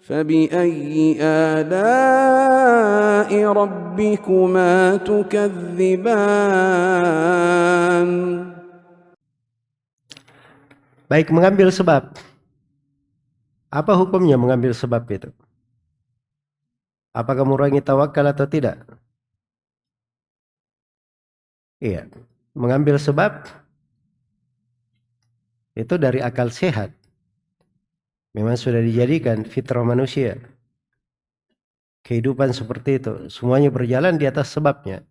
فبأي آلاء ربكما تكذبان. Baik, mengambil sebab. Apa hukumnya mengambil sebab itu? Apakah mengurangi tawakal atau tidak? Iya, mengambil sebab itu dari akal sehat. Memang sudah dijadikan fitrah manusia. Kehidupan seperti itu, semuanya berjalan di atas sebabnya.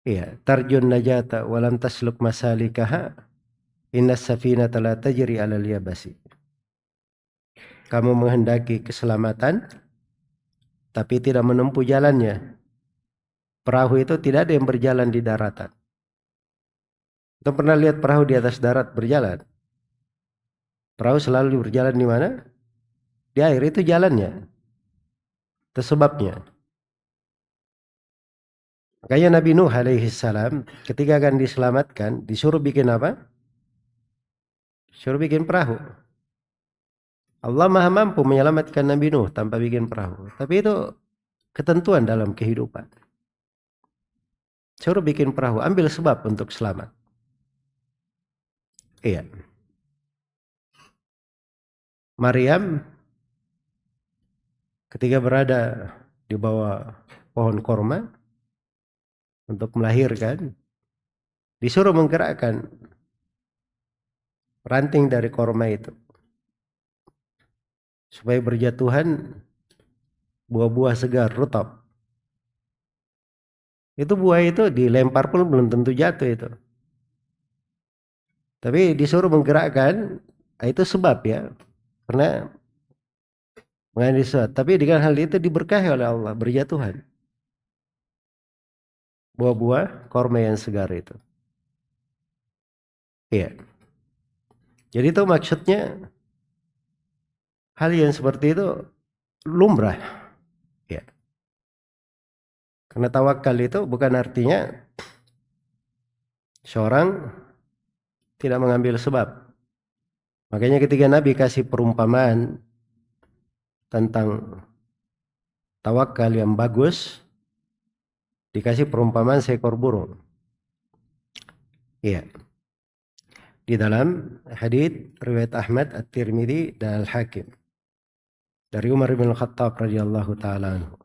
Iya, tarjun najata walam tasluk masalikaha innas safinata la tajri 'alal yabasi. Kamu menghendaki keselamatan tapi tidak menempuh jalannya. Perahu itu tidak ada yang berjalan di daratan. Kita pernah lihat perahu di atas darat berjalan? Perahu selalu berjalan di mana? Di air, itu jalannya. Itu sebabnya. Makanya Nabi Nuh alaihi salam ketika akan diselamatkan disuruh bikin apa? Suruh bikin perahu. Allah Maha mampu menyelamatkan Nabi Nuh tanpa bikin perahu. Tapi itu ketentuan dalam kehidupan. Suruh bikin perahu, ambil sebab untuk selamat. Iya. Maryam ketika berada di bawah pohon korma untuk melahirkan, disuruh menggerakkan ranting dari korma itu supaya berjatuhan buah-buah segar rutab. Itu buah itu dilempar pun belum tentu jatuh itu. Tapi disuruh menggerakkan, itu sebab ya. Karena mengambil sesuatu. Tapi dengan hal itu diberkahi oleh Allah, berjatuhan buah-buah korma yang segar itu. Iya. Jadi itu maksudnya hal yang seperti itu lumrah. Ya. Karena tawakal itu bukan artinya seorang tidak mengambil sebab. Makanya ketika Nabi kasih perumpamaan tentang tawakal yang bagus, dikasih perumpamaan seekor burung. Iya. Di dalam hadits riwayat Ahmad, At-Tirmidzi dan Al-Hakim dari Umar bin Khattab radhiyallahu taala anhu.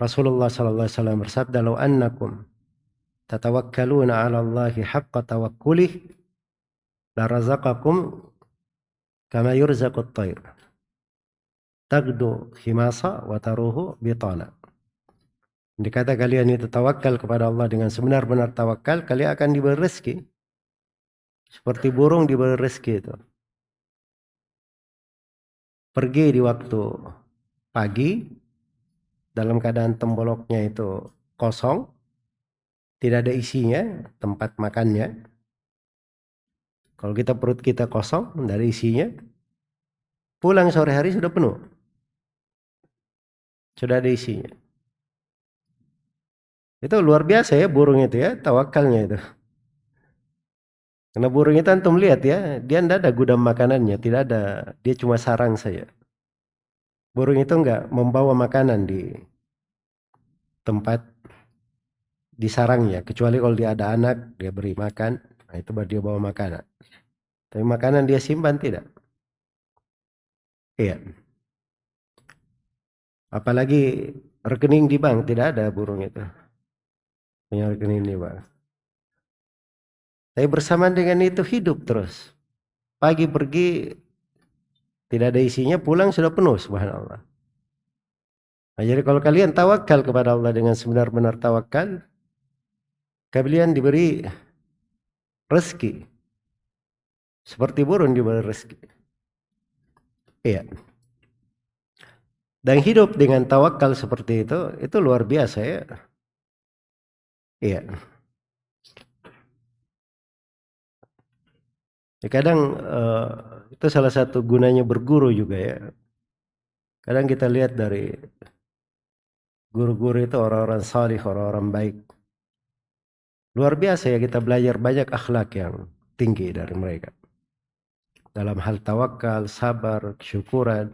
Rasulullah sallallahu alaihi wasallam bersabda, "Law annakum tatawakkaluna 'ala Allahi haqqa tawakkulih la razaqakum kama yurzaqut tayr. Tagdu khimasa wa taruhu bitana." Dikata kalian itu tawakal kepada Allah dengan sebenar-benar tawakal, kalian akan diberi rezeki seperti burung diberi rezeki itu. Pergi di waktu pagi dalam keadaan temboloknya itu kosong, tidak ada isinya, tempat makannya. Kalau perut kita kosong, tidak ada isinya, pulang sore hari sudah penuh, sudah ada isinya. Itu luar biasa ya burung itu ya, tawakalnya itu. Karena burung itu antum lihat ya, dia tidak ada gudang makanannya, tidak ada, dia cuma sarang saja. Burung itu enggak membawa makanan di tempat di sarangnya, kecuali kalau dia ada anak, dia beri makan, nah itu baru dia bawa makanan. Tapi makanan dia simpan tidak. Iya. Apalagi rekening di bank, tidak ada burung itu. Punya rekening di bank. Tapi bersamaan dengan itu hidup terus. Pagi pergi tidak ada isinya, pulang sudah penuh, subhanallah. Nah, jadi kalau kalian tawakal kepada Allah dengan sebenar-benar tawakal, kalian diberi rezeki. Seperti burung diberi rezeki. Iya. Dan hidup dengan tawakal seperti itu luar biasa ya. Iya. Ya, kadang itu salah satu gunanya berguru juga ya. Kadang kita lihat dari guru-guru itu orang-orang salih, orang-orang baik. Luar biasa ya kita belajar banyak akhlak yang tinggi dari mereka. dalam hal tawakal, sabar, kesyukuran.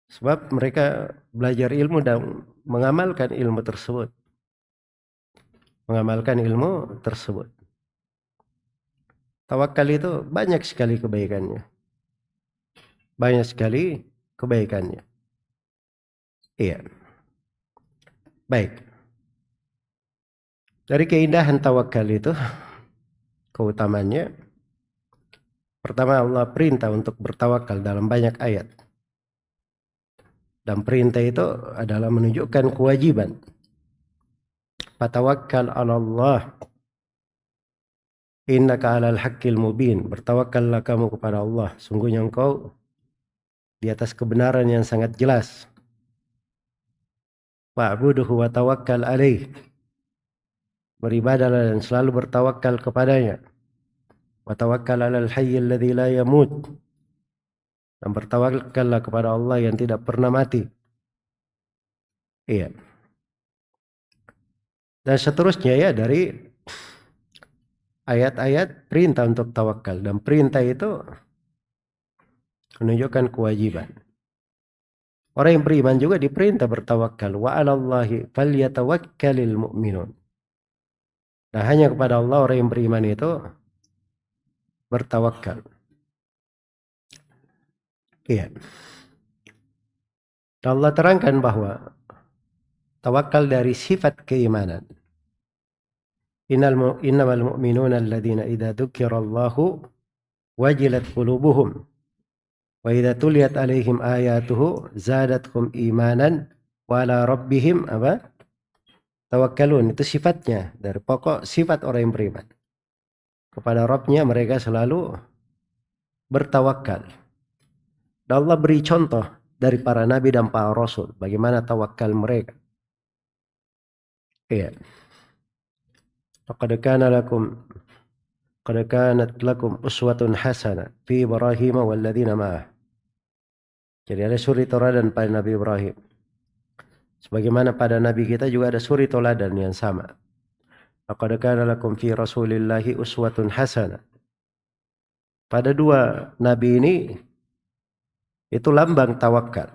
Sebab mereka belajar ilmu dan mengamalkan ilmu tersebut. Mengamalkan ilmu tersebut. Tawakal itu banyak sekali kebaikannya. Banyak sekali kebaikannya. Iya. Baik. Dari keindahan tawakal itu, keutamannya, pertama Allah perintah untuk bertawakal dalam banyak ayat. Dan perintah itu adalah menunjukkan kewajiban. Fatawakkal 'ala Allah. Innaka 'alal haqqil mubin. Bertawakkallah kamu kepada Allah. Sungguhnya engkau di atas kebenaran yang sangat jelas. Wa'buduhu wa tawakkal alaih. Beribadahlah dan selalu bertawakal kepadanya. Wa tawakkal 'alal hayyil ladzi la yamut. Dan bertawakallah kepada Allah yang tidak pernah mati. Iya. Dan seterusnya ya dari ayat-ayat perintah untuk tawakal. Dan perintah itu menunjukkan kewajiban. Orang yang beriman juga diperintah bertawakal. Wa 'alallahi falyatawakkalil mu'minun. Nah, hanya kepada Allah orang yang beriman itu bertawakal. Iya. Dan Allah terangkan bahwa tawakal dari sifat keimanan. Innamal mu'minuna alladzina idza dzukirallahu wajilat qulubuhum wa idza tuliyat alaihim ayatuhu zadatkum imanan wa ala rabbihim tawakkalun. Itu sifatnya, dari pokok sifat orang yang beriman. Kepada Rabbnya mereka selalu bertawakal. Dan Allah beri contoh dari para nabi dan para rasul bagaimana tawakal mereka. Iya. Qad kanat lakum uswatun hasanah fi Ibrahim wal ladzina ma'ah. Jadi ada suri teladan pada Nabi Ibrahim. Sebagaimana pada nabi kita juga ada suri teladan yang sama. Qad kana lakum fi Rasulillahi uswatun hasanah. Pada dua nabi ini itu lambang tawakal.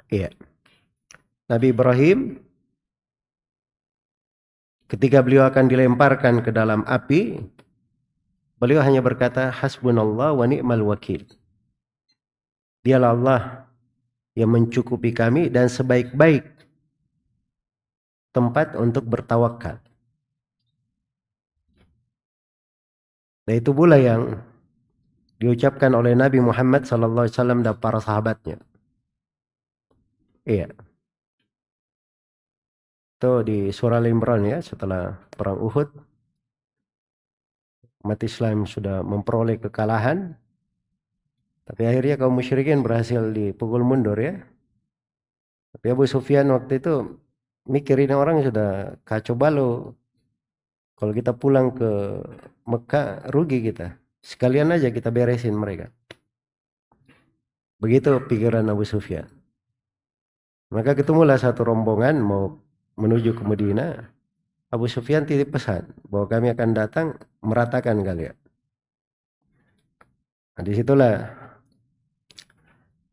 Iya. Nabi Ibrahim ketika beliau akan dilemparkan ke dalam api, beliau hanya berkata hasbunallah wa ni'mal wakil. Dialah Allah yang mencukupi kami dan sebaik-baik tempat untuk bertawakal. Dan itu pula yang diucapkan oleh Nabi Muhammad SAW dan para sahabatnya. Iya. Itu di surah Al-Imran ya, setelah perang Uhud. Umat Islam sudah memperoleh kekalahan. Tapi akhirnya kaum musyrikin berhasil dipukul mundur ya. Tapi Abu Sufyan waktu itu mikirin orang sudah kacau balau. Kalau kita pulang ke Mekah rugi kita. Sekalian aja kita beresin mereka. Begitu pikiran Abu Sufyan. Maka ketemulah satu rombongan mau menuju ke Madinah. Abu Sufyan titip pesan bahwa kami akan datang meratakan kalian. Nah, disitulah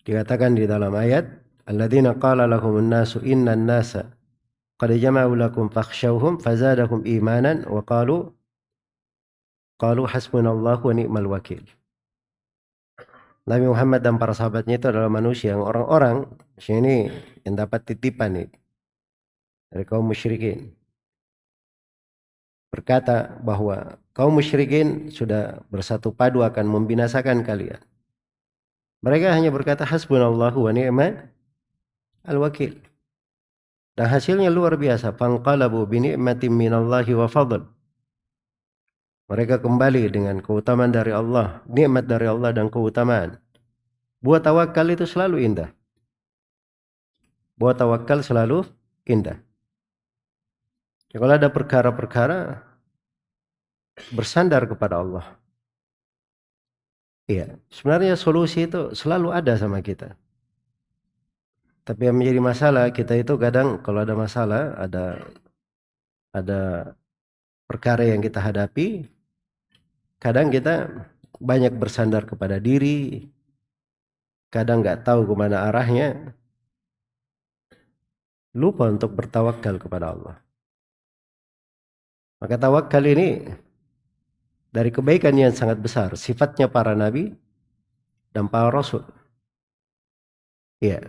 dikatakan di dalam ayat, alladzina qala lahumun nasu innan nasa qad jama'u lakum fakhshawhum fazadahum imanan wa qalu hasbunallahu wa ni'mal wakil. Nabi Muhammad dan para sahabatnya itu adalah manusia yang orang-orang sini yang dapat titipan nih dari kaum musyrikin. Berkata bahwa kaum musyrikin sudah bersatu padu akan membinasakan kalian. Mereka hanya berkata hasbunallahu wa ni'mal wakil. Dan hasilnya luar biasa. Fanqalabu bi ni'matin minallahi wa fadl. Mereka kembali dengan keutamaan dari Allah, nikmat dari Allah dan keutamaan. Buat tawakal itu selalu indah. Buat tawakal selalu indah. Ya, kalau ada perkara-perkara bersandar kepada Allah. Iya, sebenarnya solusi itu selalu ada sama kita. Tapi yang menjadi masalah kita itu kadang kalau ada masalah, ada perkara yang kita hadapi, Kadang kita banyak bersandar kepada diri, kadang nggak tahu kemana arahnya, lupa untuk bertawakal kepada Allah. Maka tawakal ini dari kebaikan yang sangat besar, sifatnya para nabi dan para rasul. Ya,